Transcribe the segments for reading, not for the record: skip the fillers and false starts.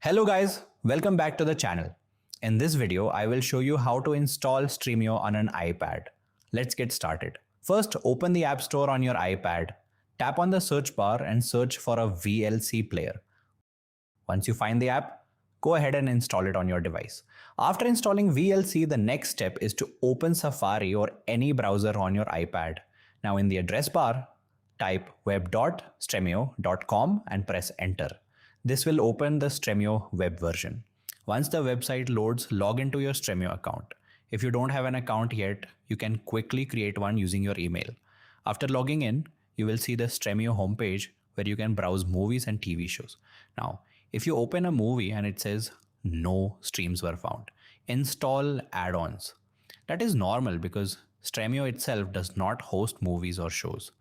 Hello guys, welcome back to the channel. In this video, I will show you how to install Stremio on an iPad. Let's get started. First, open the App Store on your iPad. Tap on the search bar and search for a VLC player. Once you find the app, go ahead and install it on your device. After installing VLC, the next step is to open Safari or any browser on your iPad. Now in the address bar, type web.stremio.com and press enter. This will open the Stremio web version. Once the website loads, log into your Stremio account. If you don't have an account yet, you can quickly create one using your email. After logging in, you will see the Stremio homepage where you can browse movies and TV shows. Now, if you open a movie and it says no streams were found, install add-ons. That is normal because Stremio itself does not host movies or shows.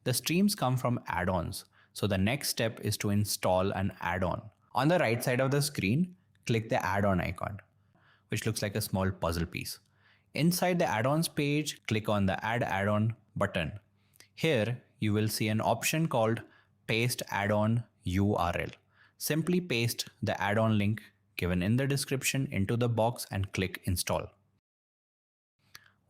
The streams come from add-ons, so the next step is to install an add-on. On the right side of the screen, click the add-on icon, which looks like a small puzzle piece. Inside the add-ons page, click on the Add Add-on button. Here, you will see an option called Paste Add-on URL. Simply paste the add-on link given in the description into the box and click Install.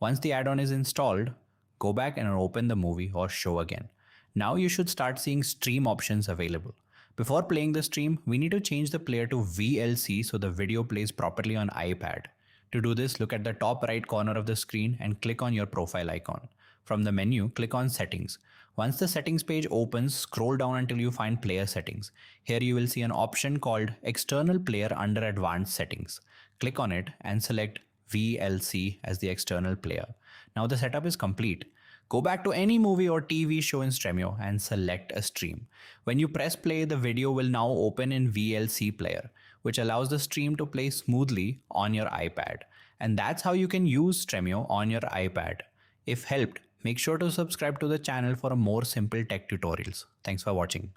Once the add-on is installed, go back and open the movie or show again. Now you should start seeing stream options available. Before playing the stream, we need to change the player to VLC so the video plays properly on iPad. To do this, look at the top right corner of the screen and click on your profile icon. From the menu, click on Settings. Once the settings page opens, scroll down until you find Player Settings. Here you will see an option called External Player under Advanced Settings. Click on it and select VLC as the external player. Now the setup is complete. Go back to any movie or TV show in Stremio and select a stream. When you press play, the video will now open in VLC player, which allows the stream to play smoothly on your iPad. And that's how you can use Stremio on your iPad. If helped, make sure to subscribe to the channel for more simple tech tutorials. Thanks for watching.